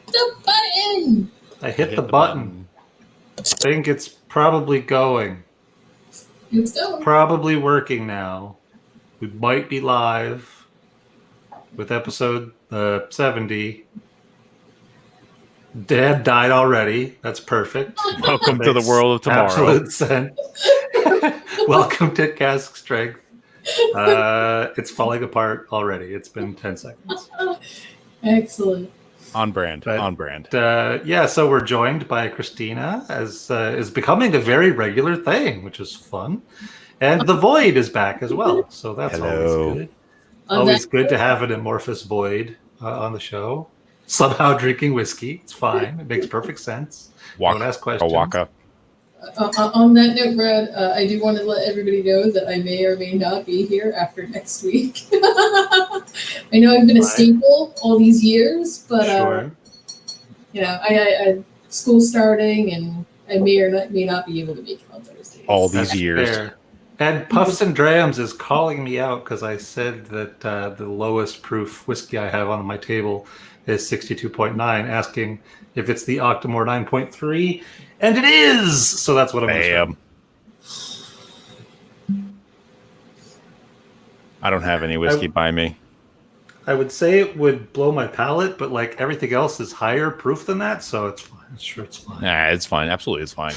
The button! I hit the button. I think it's probably going. It's going. Probably working now. We might be live with episode 70. Dad died already. That's perfect. Welcome to the world of tomorrow. Absolute sense. Welcome to Cask Strength. It's falling apart already. It's been 10 seconds. Excellent. On brand. But, on brand. So we're joined by Christina, as is becoming a very regular thing, which is fun. And the Void is back as well, so that's always good. Always good to have an amorphous Void on the show. Somehow drinking whiskey. It's fine. It makes perfect sense. Don't ask questions. Waka. On that note, Brad, I do want to let everybody know that I may or may not be here after next week. I know I've been a staple all these years, but I school starting, and I may or may not be able to make it on Thursdays. All these years. Fair. And Puffs and Drams is calling me out because I said that the lowest proof whiskey I have on my table is 62.9, asking if it's the Octomore 9.3, and it is! So that's what I'm going to say. I don't have any whiskey by me. I would say it would blow my palate, but like everything else is higher proof than that, so it's fine. Sure, it's fine. Nah, it's fine. Absolutely, it's fine.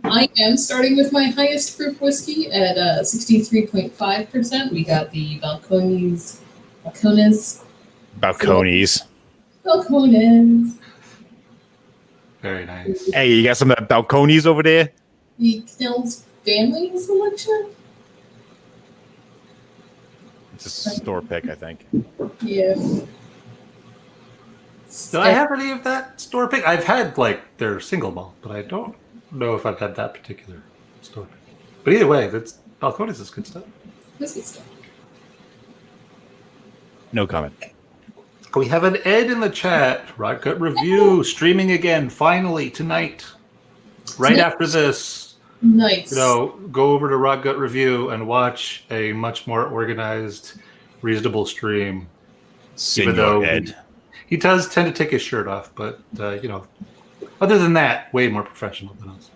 I am starting with my highest proof whiskey at 63.5%. We got the Balcones. Very nice. Hey, you got some of that Balcones over there? The Knell's family selection? It's a store pick, I think. Yeah. Do I have any of that store pick? I've had like their single malt, but I don't know if I've had that particular store pick. But either way, that's Balcones is good stuff. That's good stuff. No comment. We have an Ed in the chat. Rot Gut Review streaming again finally tonight. Right after this. Nice. Go over to Rot Gut Review and watch a much more organized, reasonable stream. Senor even though Ed. He does tend to take his shirt off, but other than that, way more professional than us.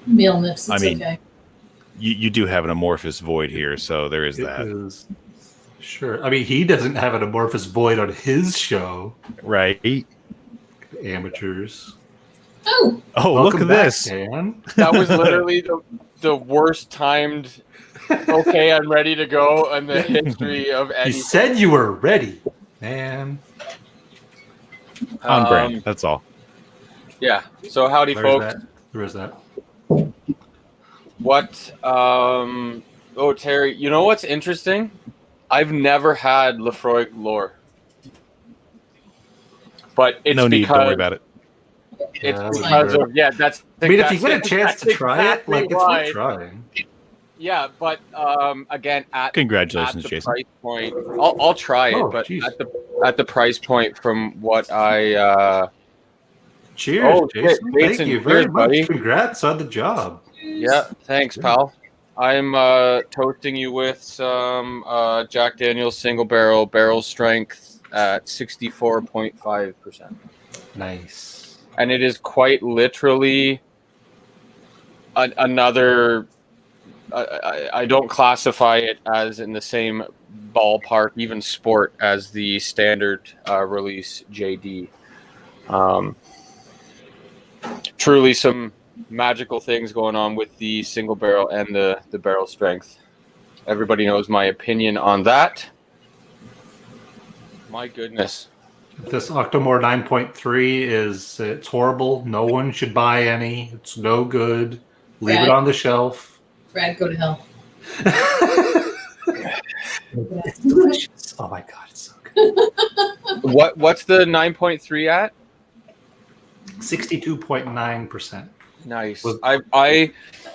Male nips, okay. You do have an amorphous Void here, so there is that. Sure. I mean, he doesn't have an amorphous Void on his show. Right. Oh, look welcome at back, this. Dan. That was literally the worst timed, okay, I'm ready to go in the history of anything. You said you were ready, man. On brand, that's all. Yeah. So howdy, folks. There is that. What? Terry, you know what's interesting? I've never had Lefroy Lore. But it's don't worry about it. It's because of, that's... I mean, if you get a chance to try it, like, it's worth trying. Yeah, but again, congratulations, at the Jason. Price point, I'll try it, but at the price point from what I... Cheers, Jason. Thank you very much. Buddy. Congrats on the job. Yeah, thanks, pal. I'm toasting you with some Jack Daniel's single barrel strength at 64.5%. Nice. And it is quite literally another... I don't classify it as in the same ballpark, even sport, as the standard release JD. Truly some magical things going on with the single barrel and the barrel strength. Everybody knows my opinion on that. My goodness. This Octomore 9.3 it's horrible. No one should buy any. It's no good. Leave it on the shelf. Brad, go to hell. It's delicious. Oh my god, it's so good. What's the 9.3 at? 62.9%. Nice.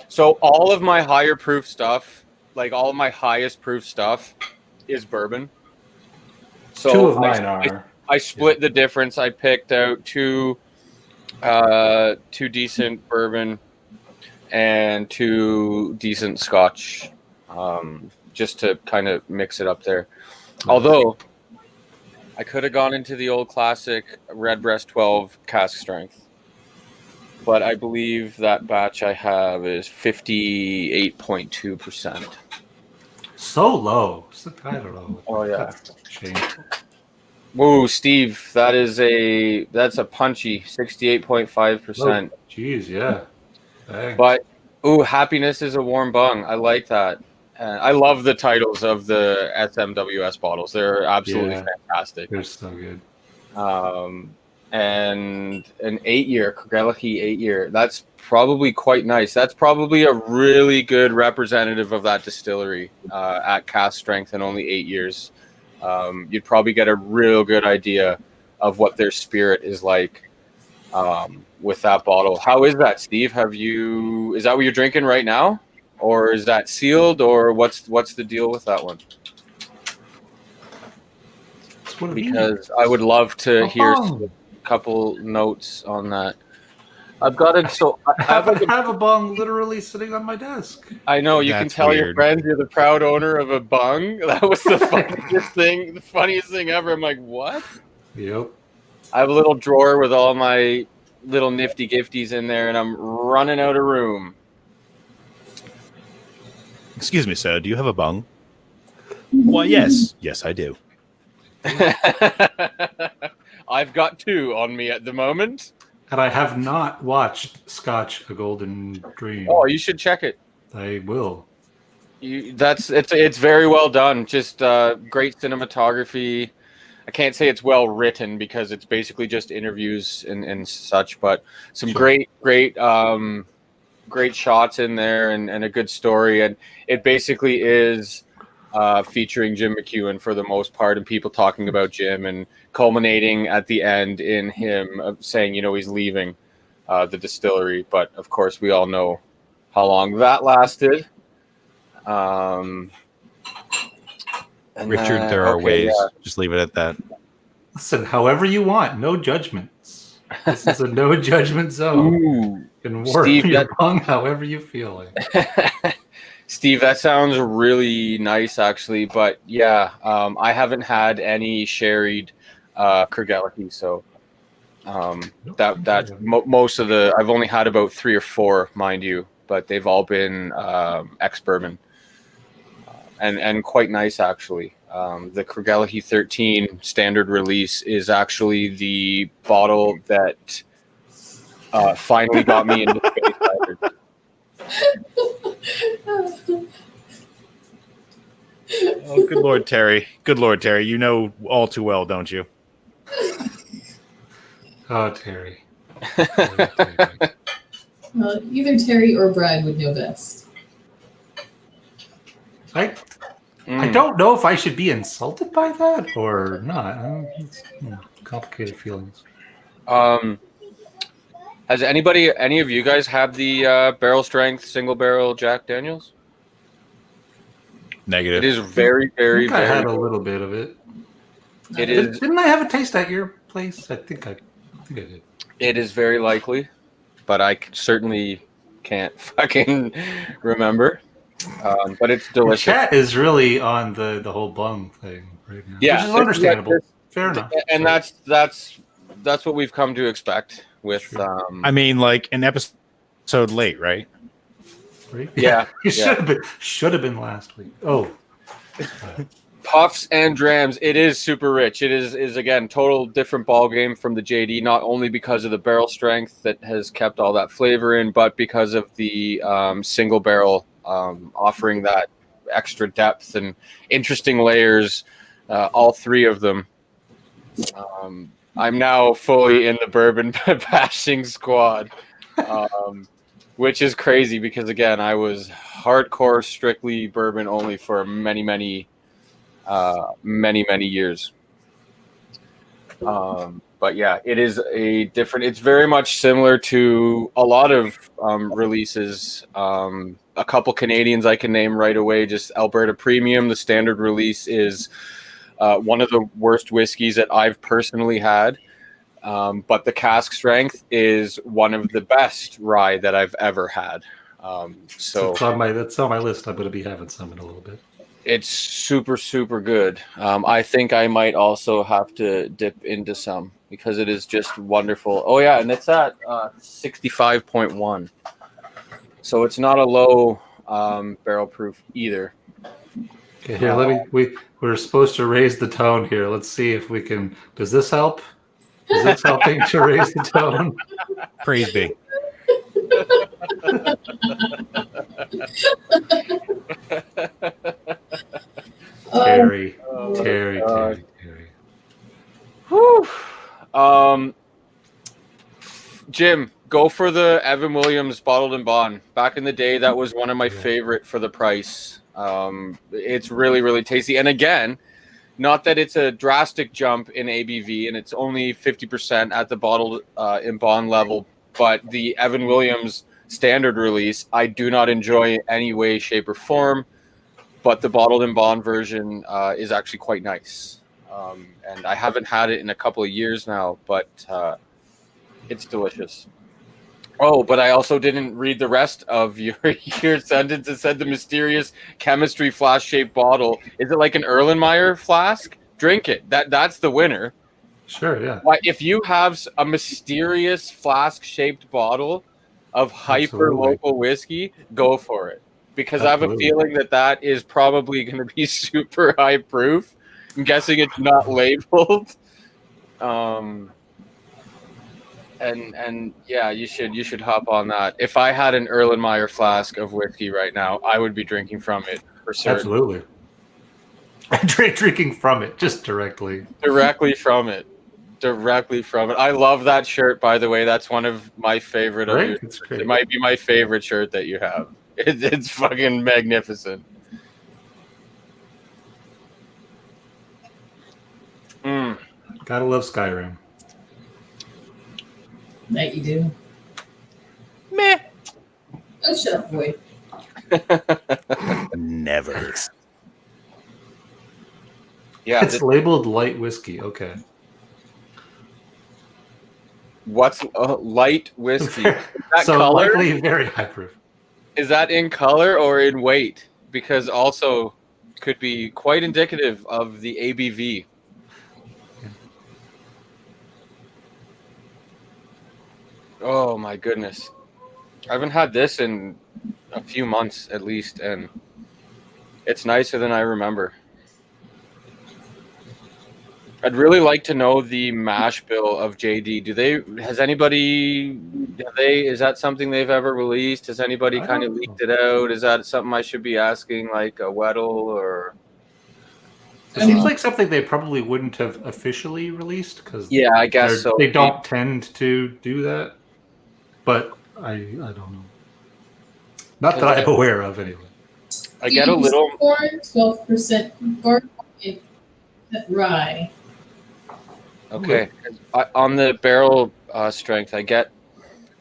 So all of my higher proof stuff, like all of my highest proof stuff, is bourbon. So two of mine are. I split the difference. I picked out two decent bourbon and two decent Scotch, just to kind of mix it up there. Although I could have gone into the old classic Redbreast 12 cask strength, but I believe that batch I have is 58.2%. So low. I don't know. Oh yeah. That's a shame. Whoa, Steve, that's a punchy 68.5%. Oh, geez, yeah. Thanks. But happiness is a warm bung. I like that. I love the titles of the SMWS bottles. They're absolutely fantastic. They're so good. And an 8-year Krgeliki 8-year. That's probably quite nice. That's probably a really good representative of that distillery at cask strength and only 8 years. You'd probably get a real good idea of what their spirit is like with that bottle. How is that, Steve? Is that what you're drinking right now? Or is that sealed, or what's the deal with that one? Because I would love to hear a couple notes on that. I've got it. So I have a bung literally sitting on my desk. I know you can tell your friends you're the proud owner of a bung. That was the funniest thing ever. I'm like, what? Yep. I have a little drawer with all my little nifty gifties in there, and I'm running out of room. Excuse me, sir. Do you have a bung? Why, yes. Yes, I do. I've got 2 on me at the moment. And I have not watched Scotch: A Golden Dream. Oh, you should check it. I will. It's very well done. Just great cinematography. I can't say it's well written because it's basically just interviews and such, but some great shots in there and a good story. And it basically is featuring Jim McEwen for the most part, and people talking about Jim, and culminating at the end in him saying, he's leaving the distillery. But of course, we all know how long that lasted. Richard, there are ways. Yeah. Just leave it at that. Listen, however you want. No judgments. This is a no judgment zone. Ooh, you can work your tongue however you feel like. Steve, that sounds really nice, actually. But yeah, I haven't had any sherried Krgeliki, so most of I've only had about 3 or 4, mind you, but they've all been ex-bourbon. And quite nice, actually. The Krgeliki 13 standard release is actually the bottle that finally got me into space ciders. Oh, good Lord, Terry. Good Lord, Terry. You know all too well, don't you? Oh, Terry. Well, either Terry or Brad would know best. I don't know if I should be insulted by that or not. It's complicated feelings. Has any of you guys have the barrel strength single barrel Jack Daniels? Negative. It is very, very, I very. had a little bit of it. It is. Didn't I have a taste at your place? I think I did. It is very likely, but I certainly can't fucking remember. But it's delicious. The chat is really on the whole bung thing right now. Yeah, which is understandable. Fair enough. And that's what we've come to expect with. Sure. I mean, like an episode late, right? Yeah, it should have been last week. Oh, puffs and drams. It is super rich. It is again total different ball game from the JD. Not only because of the barrel strength that has kept all that flavor in, but because of the single barrel offering that extra depth and interesting layers. All 3 of them. I'm now fully in the bourbon bashing squad. Which is crazy because, again, I was hardcore, strictly bourbon only for many, many years. But yeah, it is it's very much similar to a lot of releases. A couple Canadians I can name right away, just Alberta Premium. The standard release is one of the worst whiskeys that I've personally had. But the cask strength is one of the best rye that I've ever had. So that's on my list. I'm going to be having some in a little bit. It's super, super good. I think I might also have to dip into some because it is just wonderful. Oh yeah, and it's at 65.1, so it's not a low barrel proof either. Okay, here, we're supposed to raise the tone here. Let's see if we can. Does this help? Is this helping to raise the tone? Praise be. Terry. Whew. Jim, go for the Evan Williams Bottled and Bond. Back in the day, that was one of my favorite for the price. It's really, really tasty. And again, not that it's a drastic jump in ABV, and it's only 50% at the Bottled and Bond level, but the Evan Williams standard release, I do not enjoy in any way, shape, or form. But the Bottled and Bond version is actually quite nice. And I haven't had it in a couple of years now, but it's delicious. Oh, but I also didn't read the rest of your sentence. It said the mysterious chemistry flask-shaped bottle. Is it like an Erlenmeyer flask? Drink it. That's the winner. Sure, yeah. If you have a mysterious flask-shaped bottle of hyper-local whiskey, go for it. Because I have a feeling that is probably going to be super high proof. I'm guessing it's not labeled. And yeah, you should hop on that. If I had an Erlenmeyer flask of whiskey right now, I would be drinking from it for certain. Absolutely. Drinking from it, just directly. Directly from it. I love that shirt, by the way. That's one of my favorite of yours. It might be my favorite shirt that you have. It's fucking magnificent. Gotta love Skyrim. That you do. Meh. Oh, shut up, boy. Never. Yeah, it's labeled light whiskey. Okay. What's light whiskey? Is that so color? Likely very high proof. Is that in color or in weight? Because also could be quite indicative of the ABV. Oh my goodness. I haven't had this in a few months at least, and it's nicer than I remember. I'd really like to know the mash bill of JD. Is that something they've ever released? Has anybody kind of leaked it out? Is that something I should be asking, like a Weddle or? It seems like something they probably wouldn't have officially released because I guess so. They don't tend to do that, but I don't know. Not that I'm aware of, anyway. I get a little corn, 12% barley, rye. Okay, on the barrel strength, I get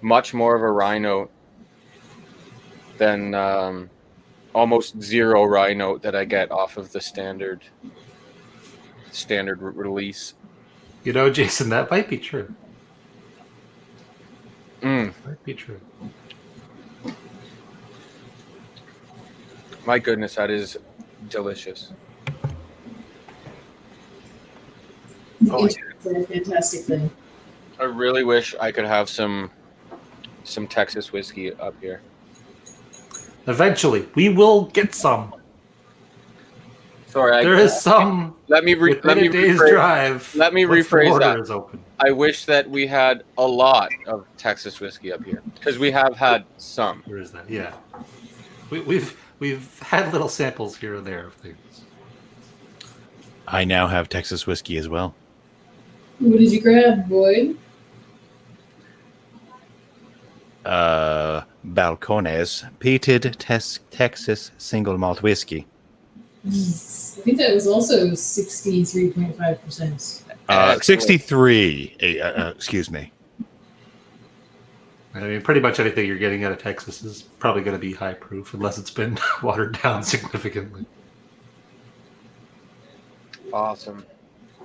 much more of a rye note than almost zero rye note that I get off of the standard release. You know, Jason, that might be true. Might be true. My goodness, that is delicious. Oh, it's a fantastic thing. I really wish I could have some Texas whiskey up here. Eventually, we will get some. Sorry, there is some. Let me rephrase. Let me rephrase that. Is open. I wish that we had a lot of Texas whiskey up here because we have had some. Where is that? Yeah, we've had little samples here and there of things. I now have Texas whiskey as well. What did you grab, Boyd? Balcones peated Texas single malt whiskey. I think that was also 63.5%. 63. Excuse me. I mean, pretty much anything you're getting out of Texas is probably going to be high proof unless it's been watered down significantly. Awesome.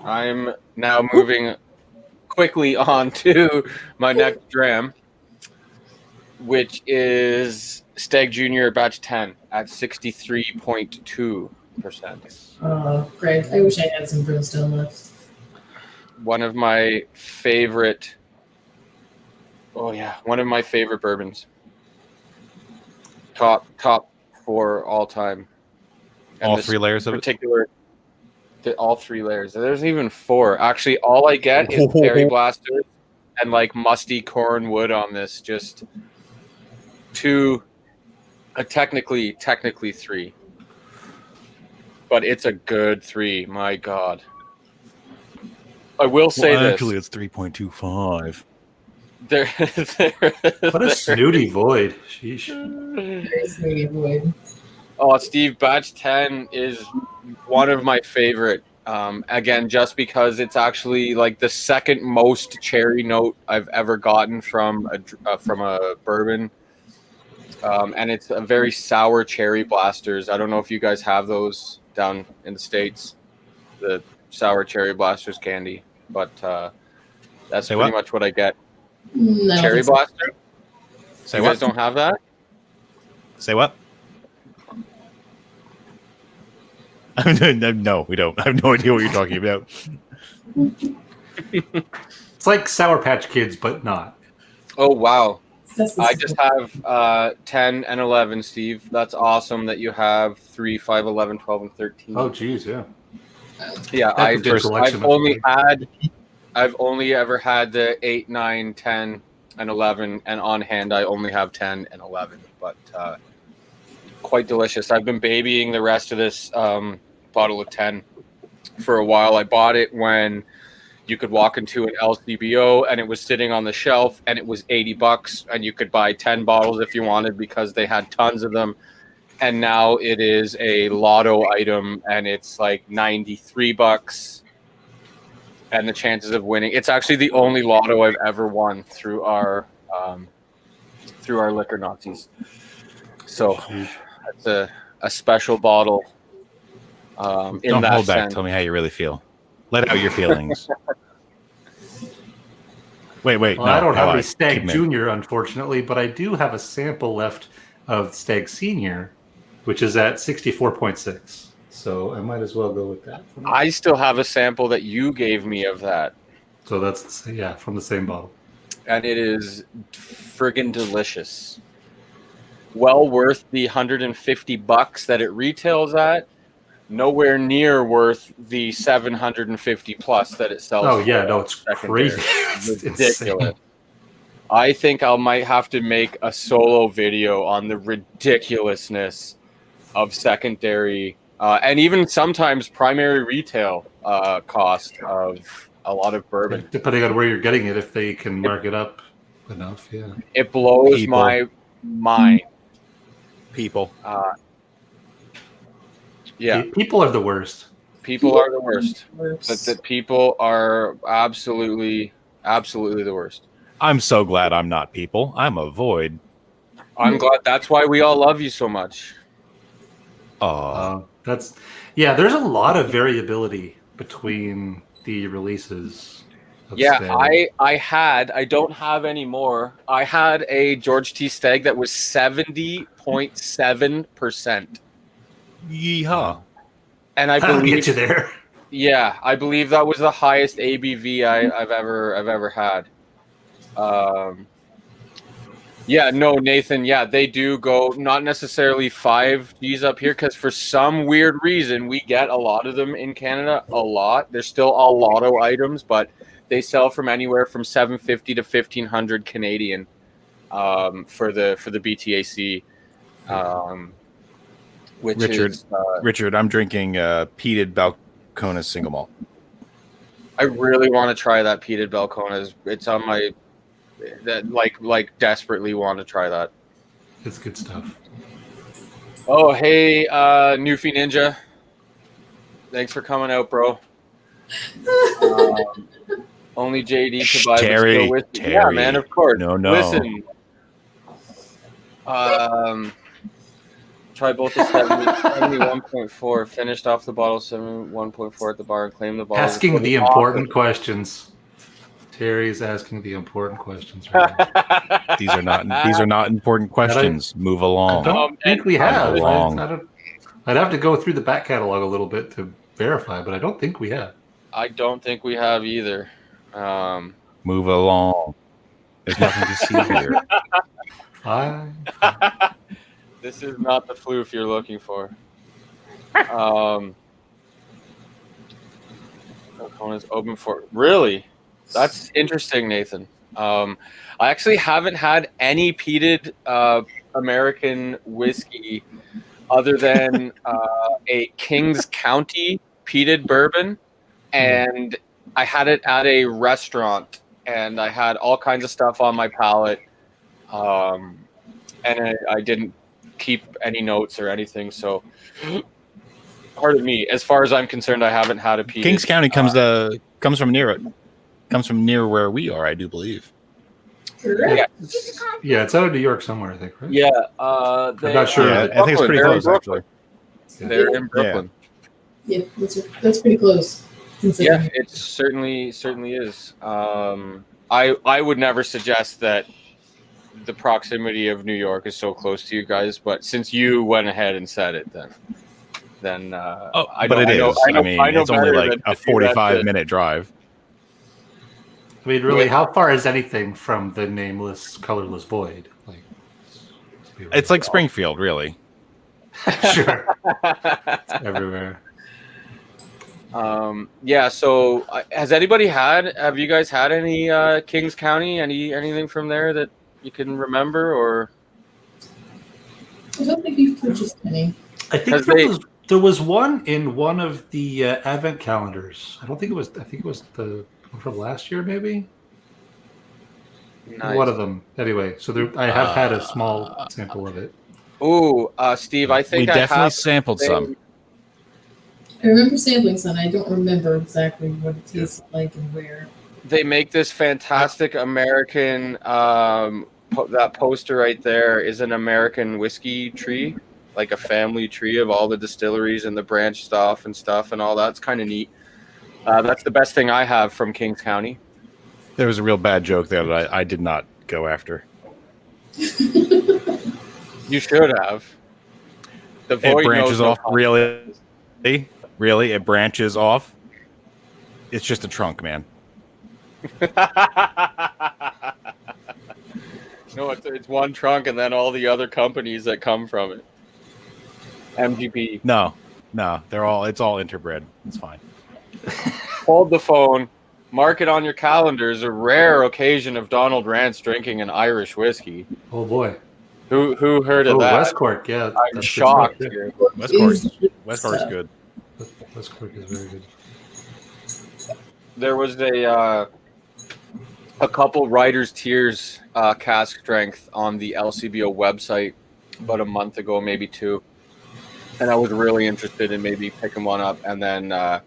I'm now moving quickly on to my next dram, which is Stag Junior Batch 10 at 63.2. Oh, great. I wish I had some brimstone left. One of my favorite. Oh yeah, one of my favorite bourbons. Top 4 all time. And all 3 layers of it. All 3 layers. There's even 4. Actually, all I get is Berry Blaster and like musty corn wood on this. Just 2. Technically 3. But it's a good 3. My God. I will say this. Actually, it's 3.25. What a snooty void. Sheesh. Very snooty void. Oh, Steve, batch 10 is one of my favorite. Again, just because it's actually like the second most cherry note I've ever gotten from a bourbon. And it's a very sour cherry blasters. I don't know if you guys have those down in the States, the sour cherry blasters candy, but that's pretty much what I get. No, cherry blaster? Say you what? guys don't have that? Say what? No, we don't. I have no idea what you're talking about. It's like Sour Patch Kids, but not. Oh, wow. I just have 10 and 11, Steve. That's awesome that you have 3, 5, 11, 12, and 13. Oh, geez, yeah. Yeah, I've only ever had the 8, 9, 10, and 11, and on hand I only have 10 and 11, but quite delicious. I've been babying the rest of this bottle of 10 for a while. I bought it when you could walk into an LCBO and it was sitting on the shelf and it was $80 and you could buy 10 bottles if you wanted because they had tons of them. And now it is a lotto item and it's like $93 and the chances of winning. It's actually the only lotto I've ever won through our liquor Nazis. So it's a special bottle. Don't hold back. Tell me how you really feel. Let out your feelings. Wait. Well, no, I don't have a a Stag Junior, unfortunately, but I do have a sample left of Stag Senior, which is at 64.6. So I might as well go with that. I still have a sample that you gave me of that. So that's, from the same bottle. And it is friggin' delicious. Well worth the $150 that it retails at. Nowhere near worth the 750 plus that it sells. Oh yeah, no, it's crazy. It's ridiculous. I think I might have to make a solo video on the ridiculousness of secondary and even sometimes primary retail cost of a lot of bourbon. Depending on where you're getting it, if they can mark it up enough, yeah. It blows my mind. People. Yeah. People are the worst. People are the worst. The people are absolutely the worst. I'm so glad I'm not people. I'm a void. I'm glad. That's why we all love you so much. There's a lot of variability between the releases. Yeah, I don't have any more. I had a George T. Stag that was 70.7%. Yeehaw. And I That'll believe get you there. Yeah, I believe that was the highest ABV I've ever had. Nathan, they do go not necessarily 5 Gs up here because for some weird reason we get a lot of them in Canada. A lot. There's still a lotto items, but they sell from anywhere from $750 to $1,500 Canadian for the BTAC. Richard, I'm drinking peated Balcones single malt. I really want to try that peated Balcones. It's on my desperately want to try that. It's good stuff. Oh, hey, Newfie Ninja. Thanks for coming out, bro. Only JD to buy Terry, the with me. Terry. Yeah, man, of course. No. Listen. Try both the 71.4. Finished off the bottle 71.4 at the bar and claimed the bottle. Asking the important questions. Terry's asking the important questions right now. These are not important questions. Move along. I don't think we have. I I'd have to go through the back catalog a little bit to verify, but I don't think we have. I don't think we have either. Move along. There's nothing to see here. Fine. This is not the floof you're looking for. Kona's open for really. That's interesting, Nathan. I actually haven't had any peated American whiskey other than a Kings County peated bourbon, and I had it at a restaurant, and I had all kinds of stuff on my palate, and I didn't keep any notes or anything, so pardon me. As far as I'm concerned, I haven't had a peated. Kings County comes from near where we are, I do believe. Correct. Yeah, it's out of New York somewhere, I think, right? Yeah, I'm not sure. Yeah, I think it's pretty close, actually. They're in Brooklyn. Yeah, that's pretty close. Yeah, it certainly is. I would never suggest that the proximity of New York is so close to you guys, but since you went ahead and said it, then but it is. I mean, it's only like a 45-minute drive. I mean, really, how far is anything from the nameless, colorless void? Like, it's like Springfield, really. Sure. It's everywhere. Yeah. So, have you guys had any Kings County? Anything from there that you can remember, or? I don't think we've purchased any. I think there was one in one of the advent calendars. I think it was the one from last year, maybe. Nice. One of them, anyway. So I have had a small sample of it. Ooh, Steve, I think we definitely sampled some. I remember sampling some. I don't remember exactly what it tasted like and where. They make this fantastic American. That poster right there is an American whiskey tree, like a family tree of all the distilleries and the branch stuff and all that. It's kind of neat. That's the best thing I have from Kings County. There was a real bad joke there that I did not go after. You should have. The void it branches off. No really, it branches off. It's just a trunk, man. No, it's one trunk and then all the other companies that come from it. MGP. No, it's all interbred. It's fine. Hold the phone. Mark it on your calendars. A rare occasion of Donald Rance drinking an Irish whiskey. Oh boy. Who heard of that? West Cork, yeah. I'm shocked. Here. West Cork's good. West Cork is very good. There was a couple Writer's Tears cask strength on the LCBO website about a month ago, maybe two, and I was really interested in maybe picking one up, and then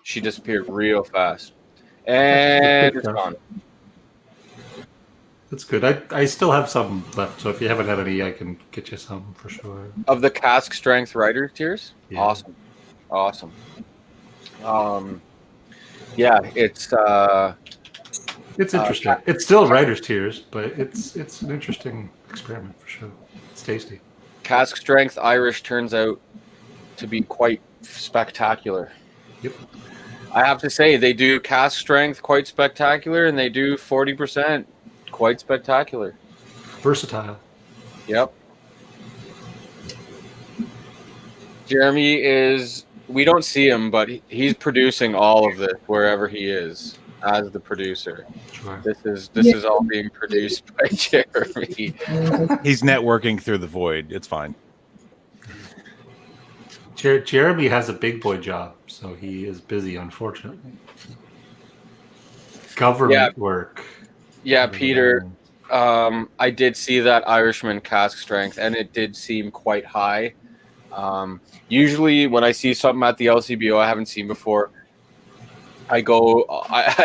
she disappeared real fast, and it's gone. That's good. I still have some left, so if you haven't had any, I can get you some for sure. Of the cask strength Writer's Tears? Yeah. Awesome. Yeah, it's interesting. It's still Writer's Tears, but it's an interesting experiment for sure. It's tasty. Cask strength Irish turns out to be quite spectacular. Yep. I have to say, they do cask strength quite spectacular, and they do 40% quite spectacular. Versatile. Yep. Jeremy we don't see him, but he's producing all of this wherever he is as the producer. Sure. This is all being produced by Jeremy. He's networking through the void. It's fine. Jeremy has a big boy job, so he is busy, unfortunately. Government work. Yeah, Peter, I did see that Irishman cask strength, and it did seem quite high. Usually when I see something at the LCBO I haven't seen before, I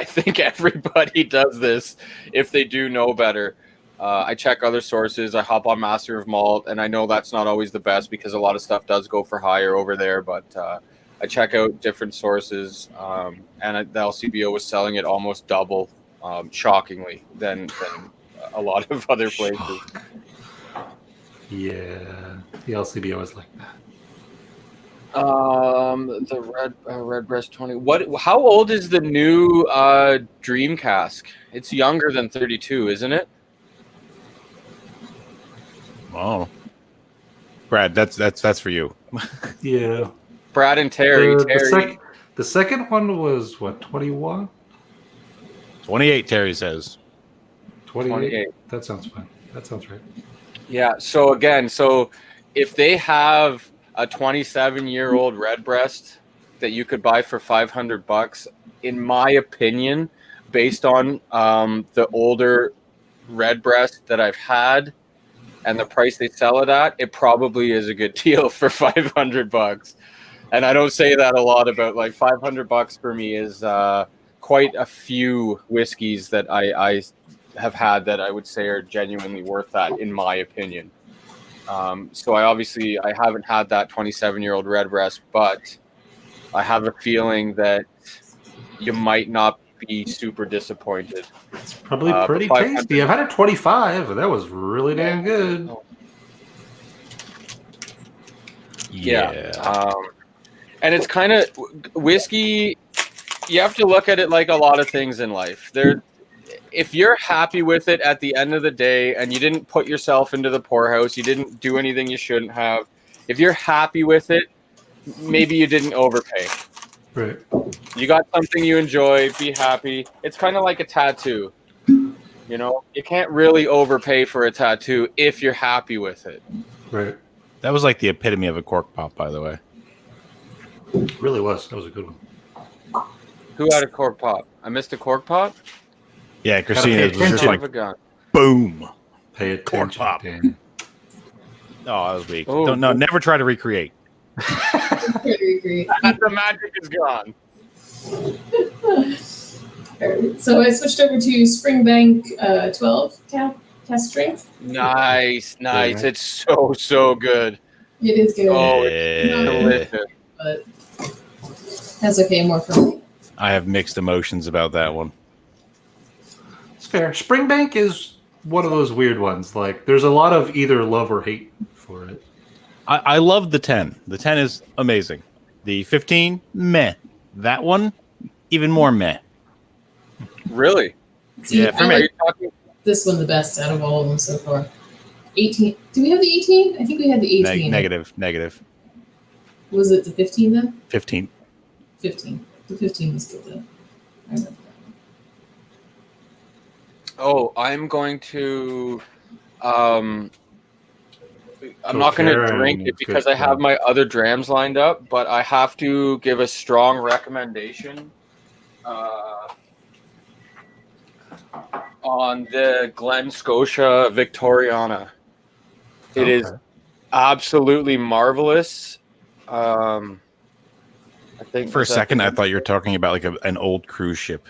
think everybody does this if they do know better. I check other sources. I hop on Master of Malt, and I know that's not always the best because a lot of stuff does go for higher over there, but I check out different sources, and the LCBO was selling it almost double, shockingly, than a lot of other places. Yeah, the LCBO is like that. The Redbreast 20. How old is the new Dream cask? It's younger than 32, isn't it? Oh, Brad, that's for you. Yeah. Brad and Terry. The second one was what, 21? 28, Terry says. 28. That sounds fine. That sounds right. Yeah. So if they have a 27-year-old Redbreast that you could buy for $500, in my opinion, based on the older Redbreast that I've had and the price they sell it at, it probably is a good deal for $500. And I don't say that a lot about, like, $500 for me is quite a few whiskeys that I have had that I would say are genuinely worth that, in my opinion. So I haven't had that 27-year-old Redbreast, but I have a feeling that you might not be super disappointed. It's probably pretty tasty. I've had a 25, and that was really damn good. Yeah. And it's kind of whiskey. You have to look at it like a lot of things in life. If you're happy with it at the end of the day, and you didn't put yourself into the poorhouse, you didn't do anything you shouldn't have. If you're happy with it, maybe you didn't overpay. Right. You got something you enjoy. Be happy. It's kind of like a tattoo. You know, you can't really overpay for a tattoo if you're happy with it. Right. That was like the epitome of a cork pop, by the way. It really was. That was a good one. Who had a cork pop? I missed a cork pop? Yeah, Christina was just like, boom. Pay attention. Cork pop. Dan. Oh, that was weak. Oh, no, never try to recreate. The magic is gone. So I switched over to Springbank 12 cast strength. Nice. It's so good. It is good. Oh, it's delicious. But that's okay, more for me. I have mixed emotions about that one. It's fair. Springbank is one of those weird ones. Like, there's a lot of either love or hate for it. I love the 10. The 10 is amazing. The 15, meh. That one, even more meh. Really? See, yeah, for me. This one the best out of all of them so far. 18. Do we have the 18? I think we had the 18. Negative. Was it the 15 then? 15. 15. The 15 was good though. I remember that. Oh, I'm going to I'm not going to drink it because I have my other drams lined up, but I have to give a strong recommendation on the Glen Scotia Victoriana. It is absolutely marvelous. I think for a second I thought you were talking about like an old cruise ship.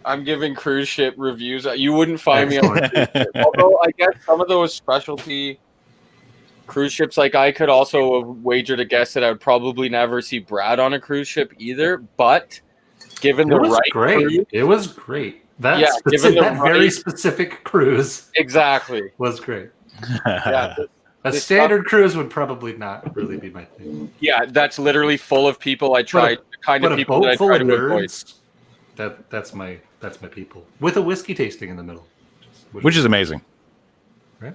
I'm giving cruise ship reviews. You wouldn't find me on a cruise ship. Although I guess some of those specialty cruise ships, like I could also wager to guess that I would probably never see Brad on a cruise ship either. But given the right cruise, it was great. Given the very specific cruise, exactly, was great. Yeah, a standard cruise would probably not really be my thing. Yeah, that's literally full of people I tried, people that I try to avoid. That's my people with a whiskey tasting in the middle, which is amazing. Right?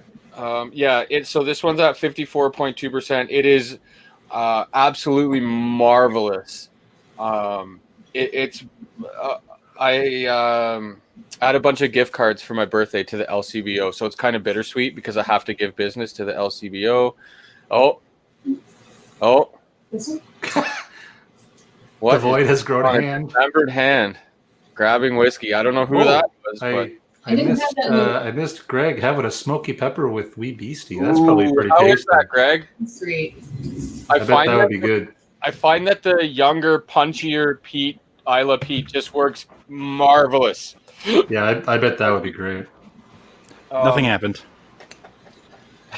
So this one's at 54.2%. It is absolutely marvelous. I had a bunch of gift cards for my birthday to the LCBO, so it's kind of bittersweet because I have to give business to the LCBO. Oh. What? The void has grown a hand. Remembered hand. Grabbing whiskey. I don't know who that was. I missed Greg having a smoky pepper with Wee Beastie. That's probably pretty tasty. How is that, Greg? That's great. I bet that would be good. I find that the younger, punchier Isla Pete just works marvelous. Yeah, I bet that would be great. Nothing happened.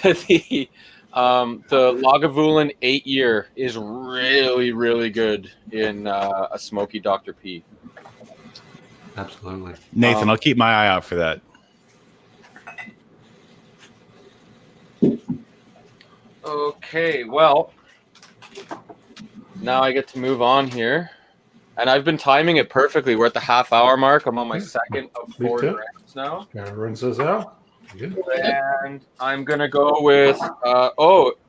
The Lagavulin 8-year is really, really good in a smoky Dr. Pete. Absolutely. Nathan, I'll keep my eye out for that. Okay, well, now I get to move on here. And I've been timing it perfectly. We're at the half-hour mark. I'm on my second of 4 grams now. Rinse this out. Good. And I'm gonna go with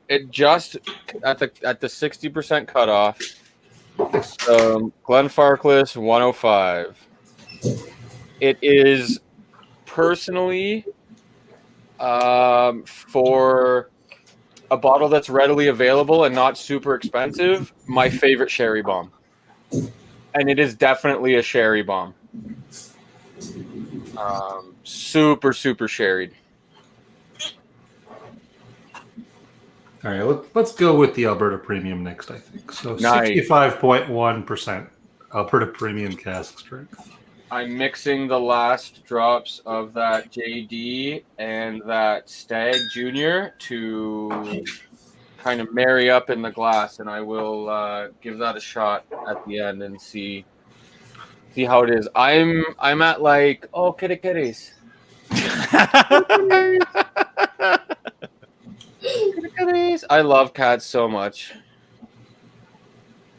it just at the 60% cutoff. Glenfarclas 105. It is personally for a bottle that's readily available and not super expensive, my favorite sherry bomb. And it is definitely a sherry bomb. Super sherried. All right, let's go with the Alberta Premium next, I think. So Nice. 65.1% Alberta Premium cask strength. I'm mixing the last drops of that JD and that Stag Junior to kind of marry up in the glass, and I will give that a shot at the end and see how it is. I'm at like kitties. I love cats so much.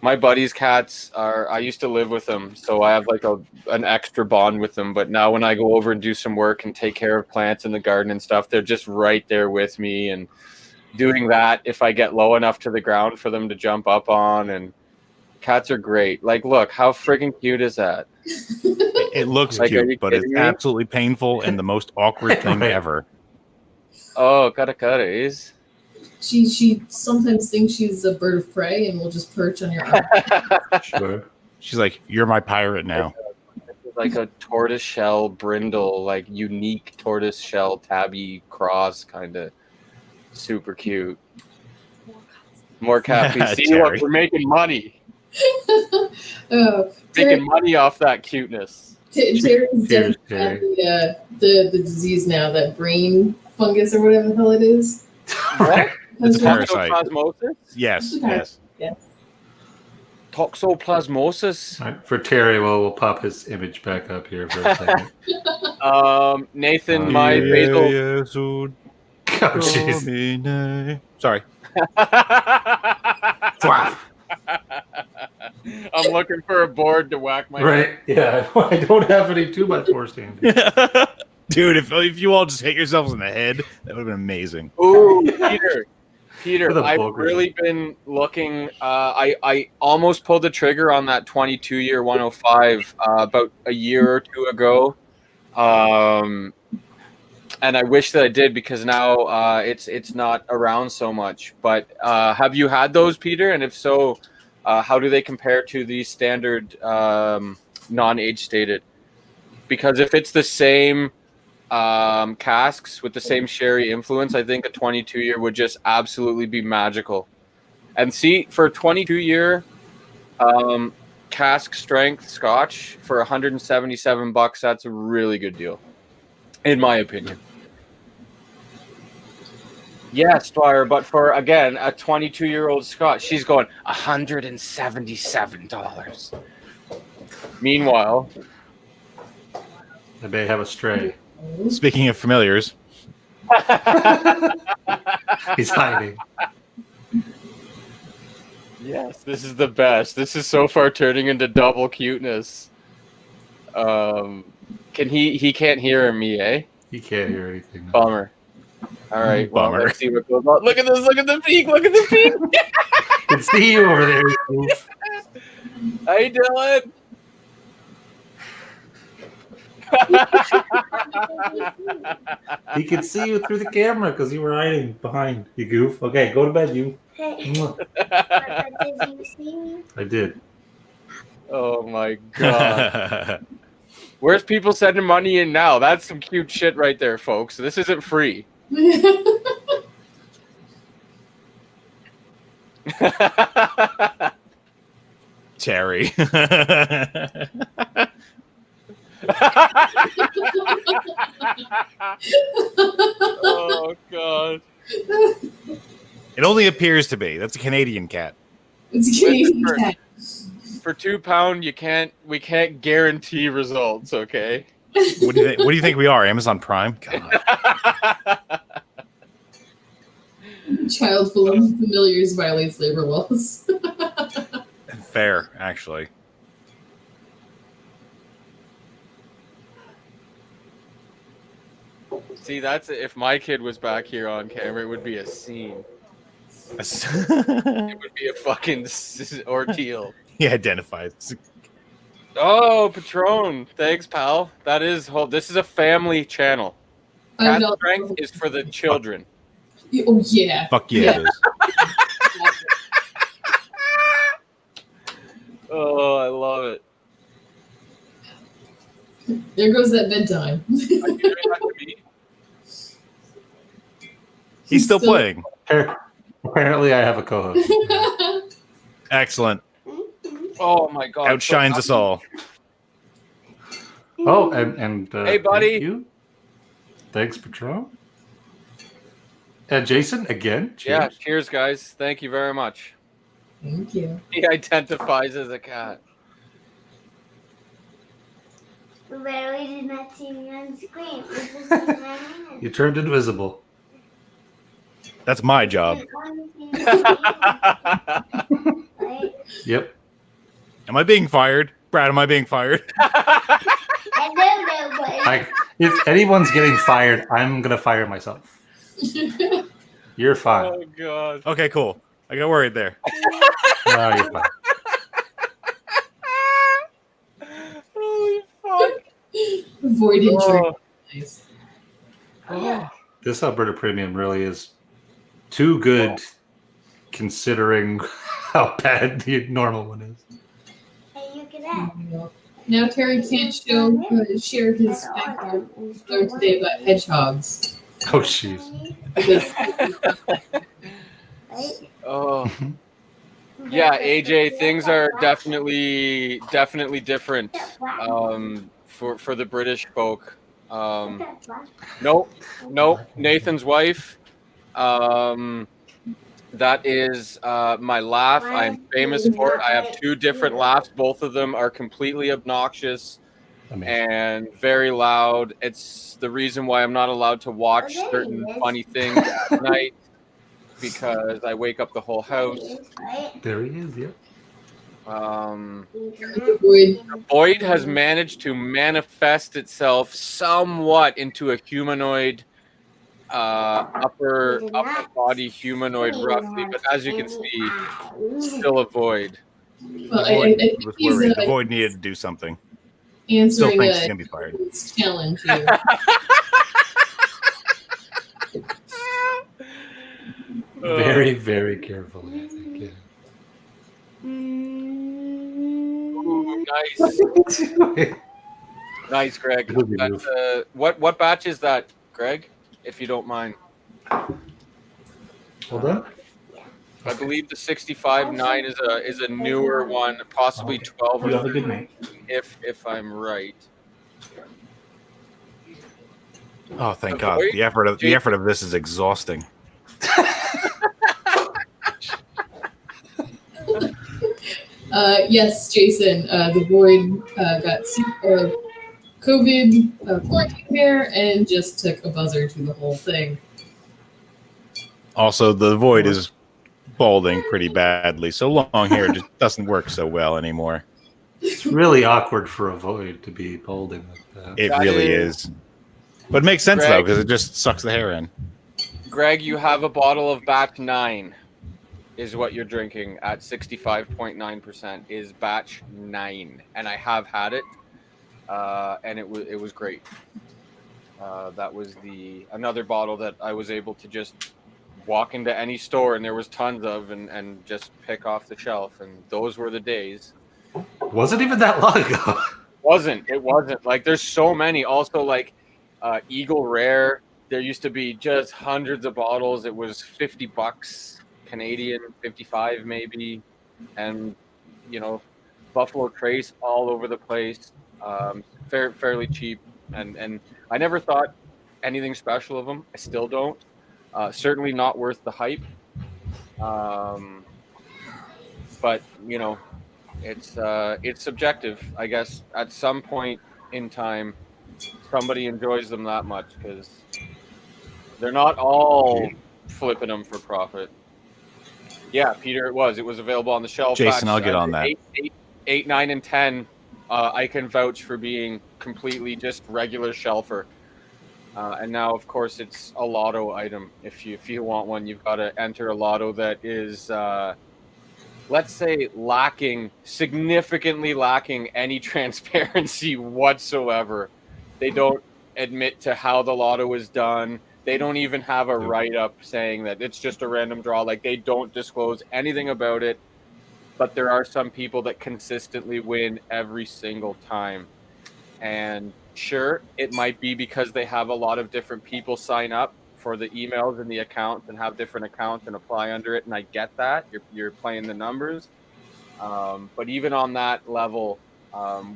My buddy's cats I used to live with them, so I have like an extra bond with them. But now when I go over and do some work and take care of plants in the garden and stuff, they're just right there with me and doing that if I get low enough to the ground for them to jump up on. And cats are great. Like, look, how freaking cute is that? It looks like, cute, but it's absolutely painful and the most awkward thing ever. Oh, cuties. She sometimes thinks she's a bird of prey and will just perch on your arm. Sure. She's like, "You're my pirate now." Like a tortoise shell brindle, like unique tortoise shell tabby cross, kind of super cute. More cat. See what we're making money. Making money off that cuteness. Terry's definitely got the disease now, that brain fungus or whatever the hell it is. What? It's parasite. Toxoplasmosis? Yes. Toxoplasmosis. Right, for Terry, we'll pop his image back up here for a second. Nathan, my basil. Oh, jeez. Sorry. I'm looking for a board to whack my head. Yeah, I don't have any 2x4 standing. Dude, if you all just hit yourselves in the head, that would have been amazing. Ooh, Peter, I've really been looking. I almost pulled the trigger on that 22-year 105 about a year or two ago, and I wish that I did because now it's not around so much. But have you had those, Peter? And if so, how do they compare to the standard non-age stated? Because if it's the same casks with the same sherry influence, I think a 22-year would just absolutely be magical. And see, for a 22-year cask strength Scotch for $177, that's a really good deal, in my opinion. Yes, Dwyer, but for, again, a 22-year-old Scotch, she's going $177. Meanwhile, I may have a stray. Speaking of familiars. He's hiding. Yes, this is the best. This is so far turning into double cuteness. Can he can't hear me, eh? He can't hear anything. Bummer. All right, well, Bummer. let's see what goes on. Look at this, look at the peak, look at the peak. I can see you over there. Hey, Dylan. He could see you through the camera because you were hiding behind, you goof. Okay, go to bed, you. Hey, did you see me? I did. Oh my god. Where's people sending money in now? That's some cute shit right there, folks. This isn't free. Terry. Oh god. It only appears to be. That's a Canadian cat. It's a Canadian cat. For £2, we can't guarantee results, okay? What do you think we are? Amazon Prime? God. Child full of familiars violates labor laws. Fair, actually. See, that's if my kid was back here on camera, it would be a scene. It would be a fucking ordeal. He identifies. Oh, Patron. Thanks, pal. This is a family channel. Cat Strength is for the children. Oh, yeah. Fuck yeah, it is. Oh, I love it. There goes that bedtime. He's still playing. Apparently, I have a co-host. Excellent. Oh my god! Outshines us all. Oh, and hey, buddy. Thank you. Thanks, Patron. Jason, again. Cheers. Yeah, cheers, guys. Thank you very much. Thank you. He identifies as a cat. Literally did not see me on screen. You turned invisible. That's my job. Yep. Am I being fired? Brad, am I being fired? I don't know, but If anyone's getting fired, I'm going to fire myself. You're fine. Oh, God. Okay, cool. I got worried there. No, you're fine. Holy fuck. Voided drink. Nice. Oh. This Alberta Premium really is too good considering how bad the normal one is. hey, you get out. Now Terry can't share his backyard story today about hedgehogs. Oh, jeez. Because Oh. Yeah, AJ, things are definitely different for the British folk. Nope, Nathan's wife. That is my laugh. I'm famous for it. I have 2 different laughs. Both of them are completely obnoxious and very loud. It's the reason why I'm not allowed to watch certain funny things at night because I wake up the whole house. There he is, yeah. Void. The void has managed to manifest itself somewhat into a humanoid, upper body humanoid, roughly. But as you can see, still a void. Well, The void I was think worried. he's The void needed to do something. Still answering thinks he's gonna be fired. challenge here. Very, very carefully, I think. Yeah. Ooh, nice, nice, Greg. Good That's, move. what batch is that, Greg? If you don't mind. Hold on. I believe the 65-9 is a newer one, possibly 12 You have a or good night. if I'm right. Oh, thank The God! void? The effort of this is exhausting. Yes, Jason, the void got COVID quarantine here and just took a buzzer to the whole thing. Also, the void is balding pretty badly, so long hair just doesn't work so well anymore. It's really awkward for a void to be balding like that. It That really is- is. But it makes sense though, Greg. because it just sucks the hair in. Greg, you have a bottle of batch 9 is what you're drinking at 65.9% is batch 9. And I have had it. And it was great. That was another bottle that I was able to just walk into any store and there was tons of and just pick off the shelf. And those were the days. Wasn't even that long ago. It wasn't. Like there's so many. Also like Eagle Rare. There used to be just hundreds of bottles. It was $50 Canadian, 55 maybe, and Buffalo Trace all over the place. Fairly cheap, and I never thought anything special of them. I still don't. Certainly not worth the hype. But it's subjective, I guess. At some point in time, somebody enjoys them that much because they're not all flipping them for profit. Yeah, Peter, it was available on the shelf. Jason, I'll get on that. 8, 9, and 10. I can vouch for being completely just regular shelfer. And now, of course, it's a lotto item. If you want one, you've got to enter a lotto that is, let's say, significantly lacking any transparency whatsoever. They don't admit to how the lotto is done. They don't even have a write-up saying that it's just a random draw. Like, they don't disclose anything about it. But there are some people that consistently win every single time. And sure, it might be because they have a lot of different people sign up for the emails and the accounts and have different accounts and apply under it. And I get that. You're playing the numbers. But even on that level,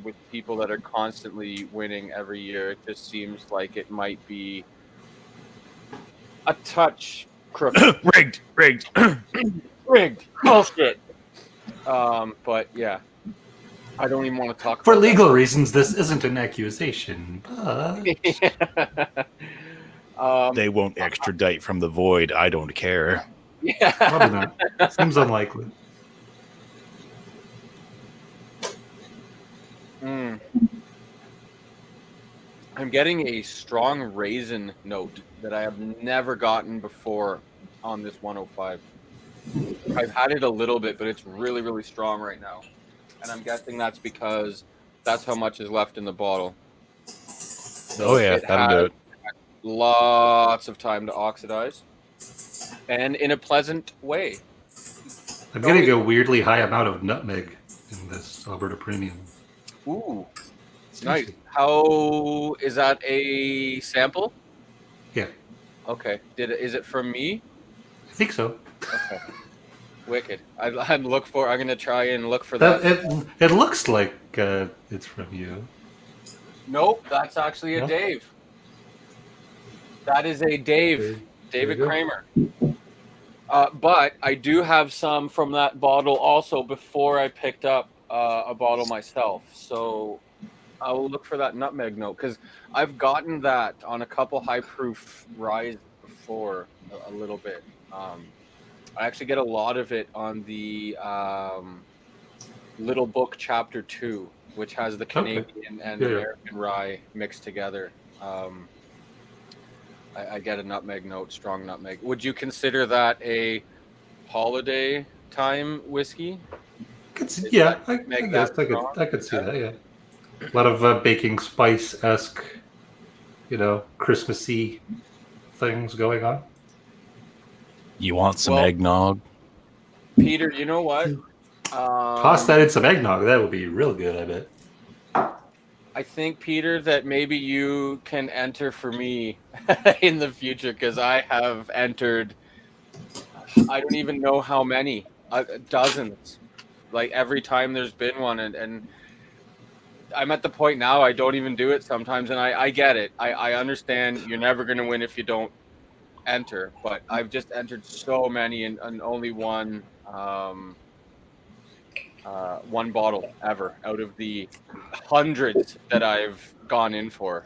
with people that are constantly winning every year, it just seems like it might be a touch crooked. Rigged. Rigged. Bullshit. But yeah, I don't even want to talk For about legal reasons, this isn't an accusation, but They won't extradite from the void. I don't care. Yeah. probably not. Seems unlikely. I'm getting a strong raisin note that I have never gotten before on this 105. I've had it a little bit, but it's really, really strong right now. And I'm guessing that's because that's how much is left in the bottle. So that'll do it. Lots of time to oxidize. And in a pleasant way. I'm getting a weirdly high amount of nutmeg in this Alberta Premium. Ooh, nice. How is that a sample? Yeah. Okay. Is it from me? I think so. Okay. Wicked. I'm gonna try and look for that. It looks like it's from you. Nope, that's actually a Dave. That is a David Kramer. But I do have some from that bottle also before I picked up a bottle myself. So I will look for that nutmeg note because I've gotten that on a couple high proof ryes before a little bit. I actually get a lot of it on the Little Book Chapter 2, which has the Canadian and American rye mixed together. I get a nutmeg note, strong nutmeg. Would you consider that a holiday time whiskey? I could see that, yeah. A lot of baking spice-esque, Christmassy things going on. You want some eggnog? Peter, you know what? Toss that in some eggnog. That would be real good, I bet. I think, Peter, that maybe you can enter for me in the future because I have entered, I don't even know how many, dozens. Like every time there's been one. And I'm at the point now I don't even do it sometimes. And I get it. I understand you're never going to win if you don't enter. But I've just entered so many and only one bottle ever out of the hundreds that I've gone in for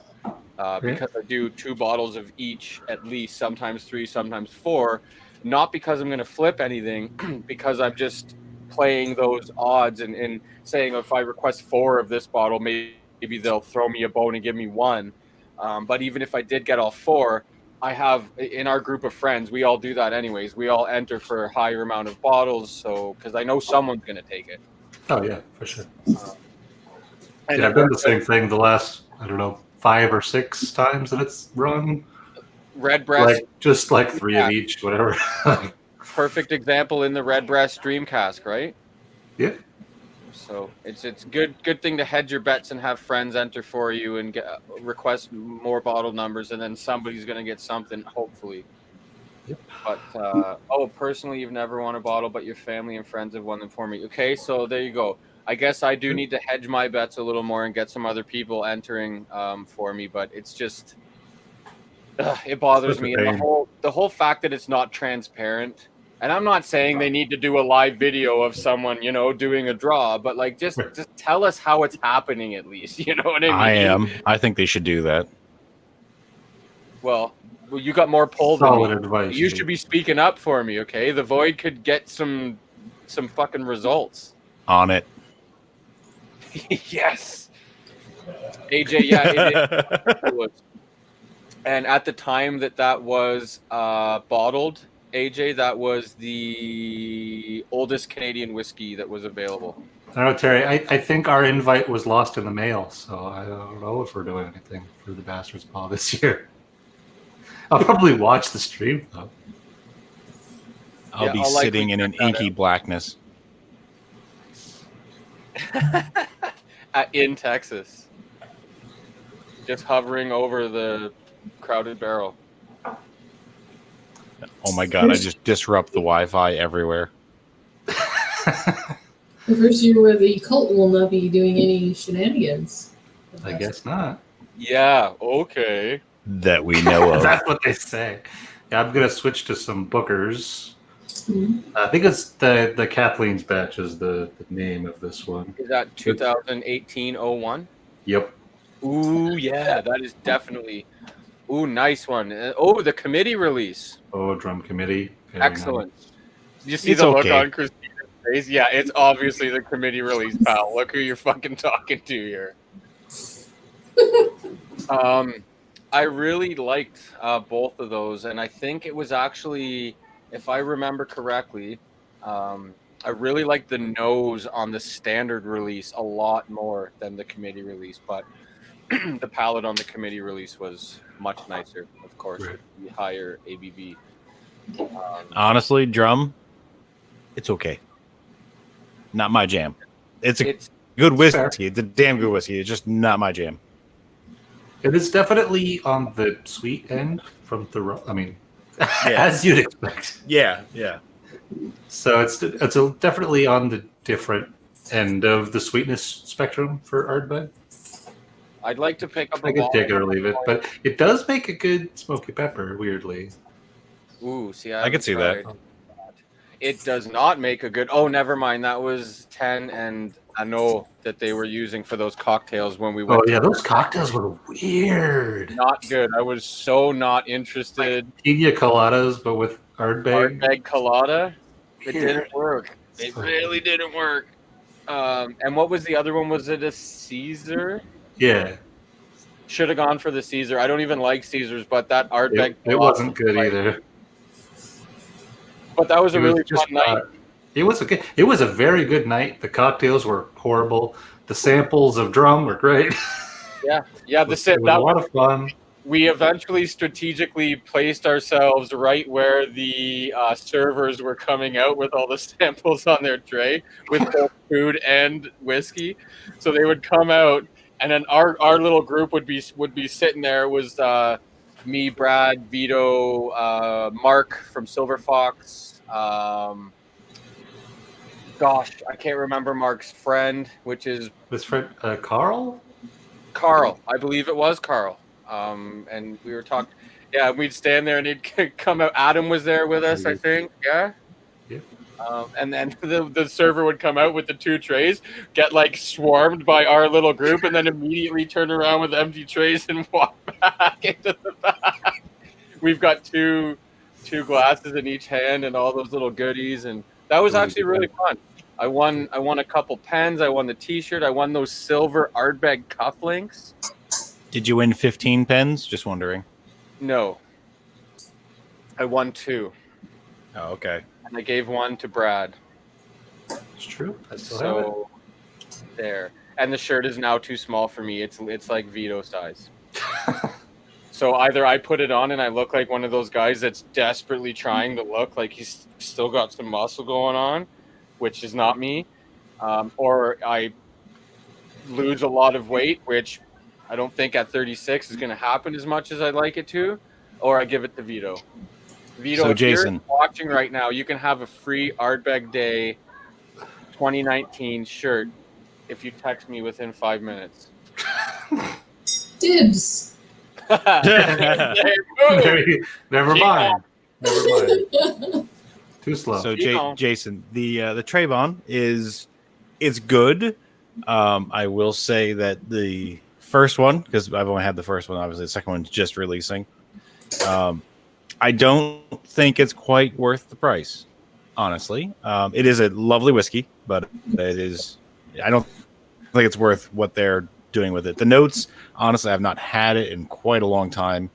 because I do 2 bottles of each at least, sometimes 3, sometimes 4, not because I'm going to flip anything, because I'm just playing those odds and saying if I request 4 of this bottle, maybe they'll throw me a bone and give me 1. But even if I did get all 4, I have in our group of friends, we all do that anyways. We all enter for a higher amount of bottles, so because I know someone's going to take it. Oh yeah, for sure. I've done the same thing the last 5 or 6 times that it's run. Redbreast, just 3 of each, whatever. Perfect example in the Redbreast Dream Cask, right? Yeah. So it's good thing to hedge your bets and have friends enter for you and request more bottle numbers, and then somebody's going to get something, hopefully. Yep. But personally, you've never won a bottle, but your family and friends have won them for me. Okay, so there you go. I guess I do need to hedge my bets a little more and get some other people entering for me, but it's just it bothers me. And the whole fact that it's not transparent. And I'm not saying they need to do a live video of someone, doing a draw, but just tell us how it's happening at least. You know what I mean? I think they should do that. Well, you got more pull than Solid me. advice. You should be speaking up for me, okay? The Void could get some fucking results. On it. Yes. AJ, yeah, it was. And at the time that was bottled, AJ, that was the oldest Canadian whiskey that was available. I don't know, Terry. I think our invite was lost in the mail, so I don't know if we're doing anything for the Bastards Ball this year. I'll probably watch the stream though. I'll be sitting in an inky blackness. In Texas. Just hovering over the crowded barrel. Oh my god, I just disrupt the Wi-Fi everywhere. The first year where the cult will not be doing any shenanigans. I guess not. Yeah, okay. That we know of. That's what they say. Yeah, I'm gonna switch to some bookers. Mhm. I think it's the Kathleen's batch is the name of this one. Is that 2018-01? Yep. Ooh, yeah, that is definitely. Ooh, nice one. Oh, the committee release. Oh, drum committee. Very Excellent. nice. You see the look on Christina's face? Yeah, it's obviously the committee release, pal. Look who you're fucking talking to here. I really liked both of those, and I think it was actually, if I remember correctly, I really liked the nose on the standard release a lot more than the committee release, but the palette on the committee release was much nicer, of course, Right. with the higher ABV. Honestly, drum, it's okay. Not my jam. It's a good whiskey. fair. It's a damn good whiskey. It's just not my jam. It is definitely on the sweet end from the. I mean, Yeah. as you'd expect. Yeah. So it's definitely on the different end of the sweetness spectrum for Ardbeg. I'd like to pick up a I could bottle. take it or leave it, but it does make a good smoky pepper. Weirdly, Ooh, see, I could see that. It does not make a good. Oh, never mind. That was 10 and I know that they were using for those cocktails when we went. oh yeah, those cocktails were weird. Not good. I was so not interested. Pina coladas, but with Ardbeg. Ardbeg colada. It Weird. didn't work. It really didn't work. And what was the other one? Was it a Caesar? Yeah, Should have gone for the Caesar. I don't even like Caesars, but that Ardbeg. it wasn't good either. But that was a It was really just fun night. It was a very good night. The cocktails were horrible. The samples of drum were great. Yeah. It was a lot of fun. We eventually strategically placed ourselves right where the servers were coming out with all the samples on their tray with both food and whiskey. So they would come out, and then our little group would be sitting there. It was me, Brad, Vito, Mark from Silver Fox. Gosh, I can't remember Mark's friend, which is This friend Carl. Carl. I believe it was Carl. And we were talking. Yeah, we'd stand there and he'd come out. Adam was there with us, I think. Yeah. Yeah. And then the server would come out with the two trays, get like swarmed by our little group, and then immediately turn around with empty trays and walk back into the back. We've got two glasses in each hand and all those little goodies, and that was actually really fun. I won a couple pens. I won the T-shirt. I won those silver Ardbeg cufflinks. Did you win 15 pens? Just wondering. No. I won 2. Oh, okay. And I gave one to Brad. It's true. I still have it. So there. And the shirt is now too small for me. It's like Vito size. So either I put it on and I look like one of those guys that's desperately trying to look like he's still got some muscle going on, which is not me, or I lose a lot of weight, which I don't think at 36 is going to happen as much as I'd like it to, or I give it to Vito. Vito, So, if Jason. you're watching right now, you can have a free Ardbeg Day 2019 shirt if you text me within 5 minutes. Dibs. Never mind. Too slow. So Jason, the Trayvon is good. I will say that the first one, because I've only had the first one, obviously the second one's just releasing, I don't think it's quite worth the price, honestly. It is a lovely whiskey, but it is. I don't think it's worth what they're doing with it. The notes, honestly, I've not had it in quite a long time.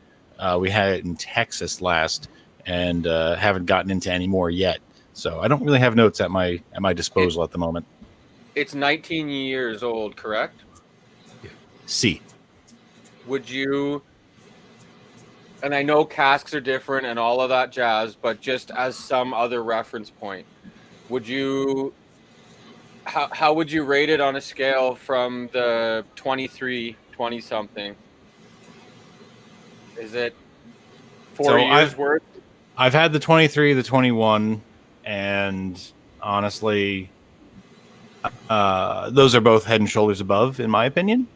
We had it in Texas last, and haven't gotten into any more yet. So I don't really have notes at my disposal at the moment. It's 19 years old, correct? C. Would you? And I know casks are different and all of that jazz, but just as some other reference point, would you? How would you rate it on a scale from the 23, 20 something? Is it 4 years worth? I've had the 23, the 21, and honestly, those are both head and shoulders above, in my opinion.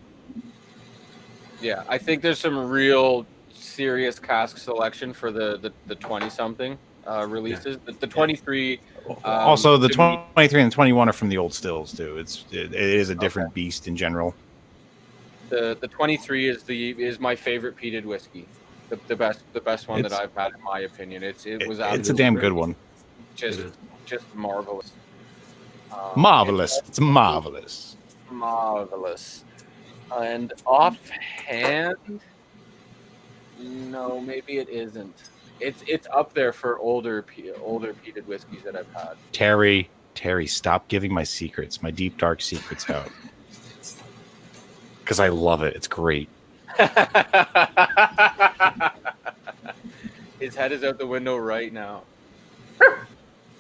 Yeah, I think there's some real serious cask selection for the 20 something releases. The 23. Also, the 23 and the 21 are from the old stills too. It is a different beast in general. The 23 is my favorite peated whiskey. The best one that I've had, in my opinion. It's a damn good one. Just marvelous. Marvelous. It's marvelous. Marvelous. And offhand, no, maybe it isn't. It's up there for older peated whiskeys that I've had. Terry, stop giving my secrets, my deep dark secrets out. Because I love it. It's great. His head is out the window right now.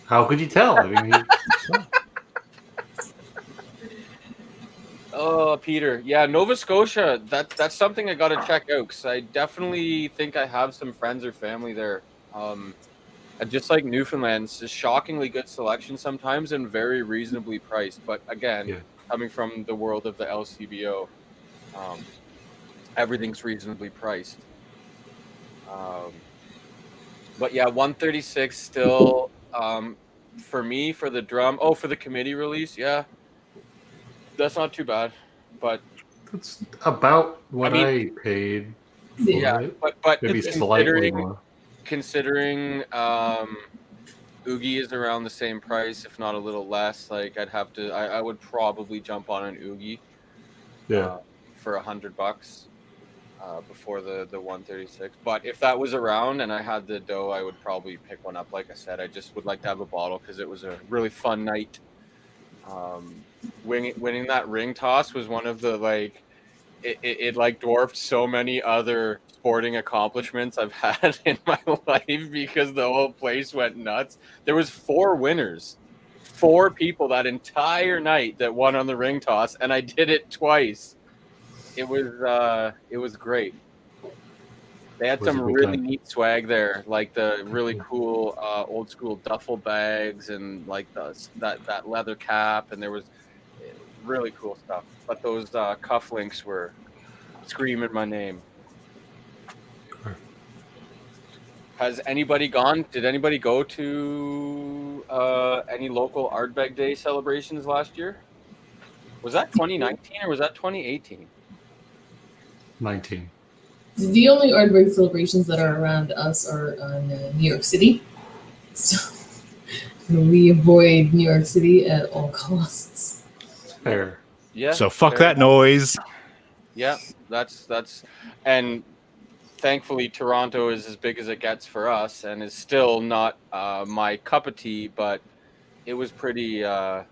How could you tell? I mean, Oh, Peter. Yeah, Nova Scotia. That's something I got to check out because I definitely think I have some friends or family there. Just like Newfoundland, it's a shockingly good selection sometimes and very reasonably priced. But again, coming from the world of the LCBO, everything's reasonably priced. But yeah, 136 still for me for the drum. Oh, for the committee release, yeah. That's not too bad, but that's about what I paid. Yeah, but maybe slightly more. Considering Oogie is around the same price, if not a little less. Like I would probably jump on an Oogie, for $100 before the 136. But if that was around and I had the dough, I would probably pick one up. Like I said, I just would like to have a bottle because it was a really fun night. Winning that ring toss was one of the it like dwarfed so many other sporting accomplishments I've had in my life because the whole place went nuts. There was 4 winners, 4 people that entire night that won on the ring toss, and I did it twice. It was great. They had some really neat swag there, like the really cool old school duffel bags and like that leather cap, and there was really cool stuff. But those cufflinks were screaming my name. Has anybody gone? Did anybody go to any local Ardbeg Day celebrations last year? Was that 2019 or was that 2018? 19. The only Ardbeg celebrations that are around us are in New York City. So we avoid New York City at all costs. Fair. Yeah. So fuck that noise. Yeah, that's and thankfully Toronto is as big as it gets for us and is still not my cup of tea, but it was pretty it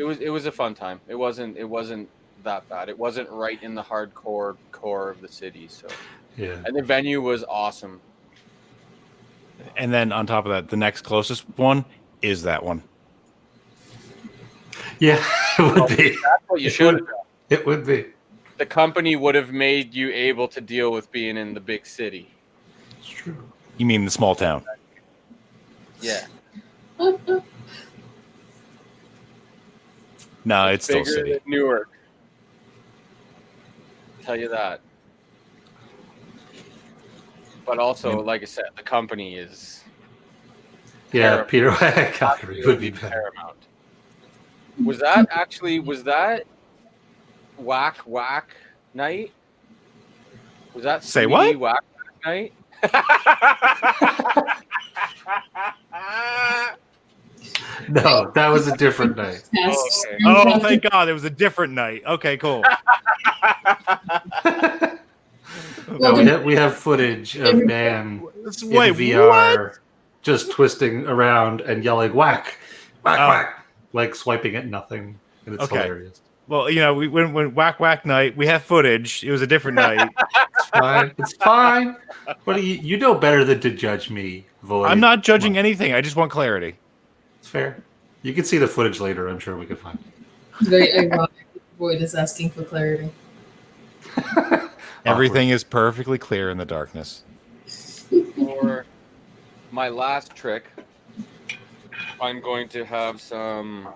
was a fun time. It wasn't that bad. It wasn't right in the hardcore core of the city, so yeah. And the venue was awesome. And then on top of that, the next closest one is that one. Yeah, it would be. That's what you should have done. It would be. The company would have made you able to deal with being in the big city. It's true. You mean the small town? Yeah. No, it's still bigger city. than Newark. I'll tell you that. But also, like I said, the company is. Yeah, Peter Calgary would be paramount. Was that whack night? Was that say what? Whack night? No, that was a different night. Okay. Oh, thank God, it was a different night. Okay, cool. No, we have footage of Dan in Wait, VR just twisting around and yelling whack, whack, whack, like swiping at nothing, and it's hilarious. Well, you know, we when whack whack night, we have footage. It was a different night. It's fine. It's fine. What do you know better than to judge me, Void? I'm not judging anything. I just want clarity. It's fair. You can see the footage later. I'm sure we can find it. It's very ironic. Void is asking for clarity. Everything is perfectly clear in the darkness. For my last trick, I'm going to have some.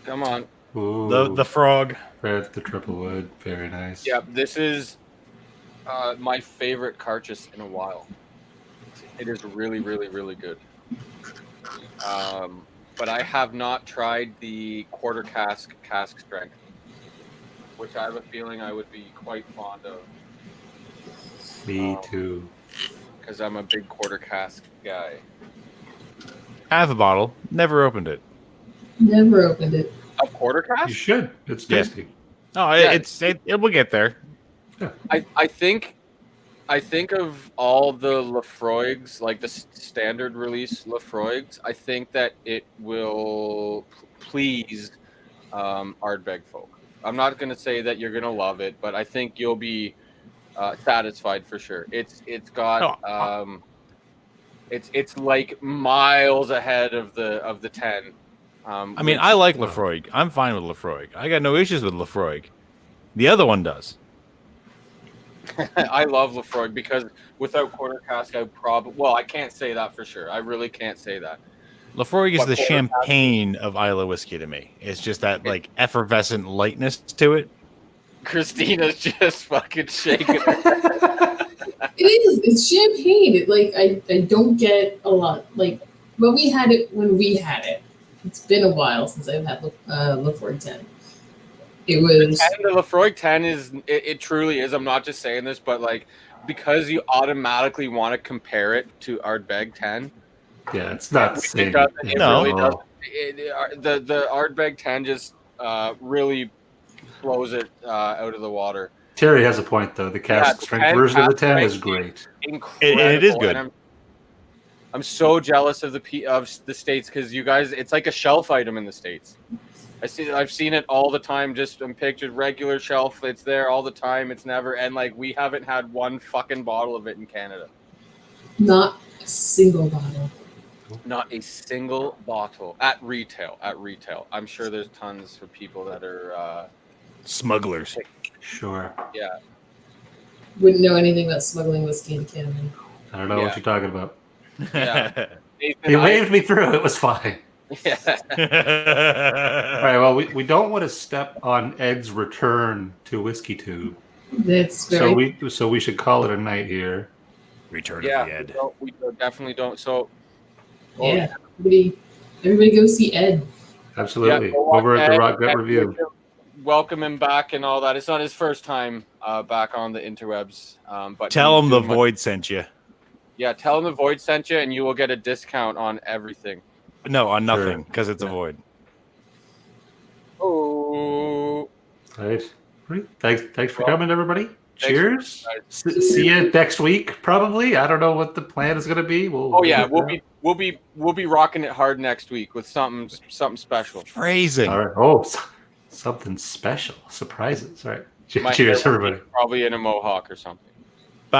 Come on. Ooh, The frog. the triple wood. Very nice. Yeah, this is my favorite cartridge in a while. It is really, really, really good. But I have not tried the quarter cask strength, which I have a feeling I would be quite fond of. Me too. Because I'm a big quarter cask guy. Half a bottle. Never opened it. Never opened it. A quarter You cask? should. It's tasty. Oh, Yeah. it will get there. I think of all the Lafroigs, like the standard release Lafroigs, I think that it will please Ardbeg folk. I'm not going to say that you're going to love it, but I think you'll be satisfied for sure. It's got it's like miles ahead of the 10. I mean, I like Lafroig. I'm fine with Lafroig. I got no issues with Lafroig. The other one does. I love Lafroig because without quarter cask, I can't say that for sure. I really can't say that. Lafroig is the champagne of Isla whiskey to me. It's just that like effervescent lightness to it. Christina's just fucking shaking. It is. It's champagne. I don't get a lot. Like when we had it. It's been a while since I've had Lafroig 10. It was The Lafroig 10 is it truly is. I'm not just saying this, but like because you automatically want to compare it to Ardbeg 10. Yeah, it's not the same. It really doesn't. The Ardbeg 10 just really blows it out of the water. Terry has a point though. The cask strength version of the 10 is great. Incredible. It is good. And I'm so jealous of the States because you guys, it's like a shelf item in the States. I've seen it all the time. Just I'm pictured regular shelf. It's there all the time. It's never and like we haven't had one fucking bottle of it in Canada. not a single bottle. Not a single bottle at retail. I'm sure there's tons of people that are Smugglers. Sure. Yeah. Wouldn't know anything about smuggling whiskey into Canada. I don't know what you're talking about. Yeah. He waved me through. It was fine. Yeah. All right. Well, we don't want to step on Ed's return to Whiskey Tube, That's very. so we should call it a night here. Return Yeah. of the Ed. We definitely don't. So. Yeah. Everybody go see Ed. Absolutely. go Over watch at the Ed. Rock Gut Review. Welcome him back and all that. It's not his first time back on the interwebs. But Tell he's him the doing Void sent you. Yeah, tell him the Void sent you, and you will get a discount on everything. No, on nothing, because it's a Void. Oh. All right. Thanks for coming, everybody. Thanks Cheers. See you next week, probably. I don't know what the plan is going to be. We'll We'll be rocking it hard next week with something special. Phrasing. All right. Oh, something special. Surprises. All right. My Cheers, hair will be everybody. Probably in a mohawk or something.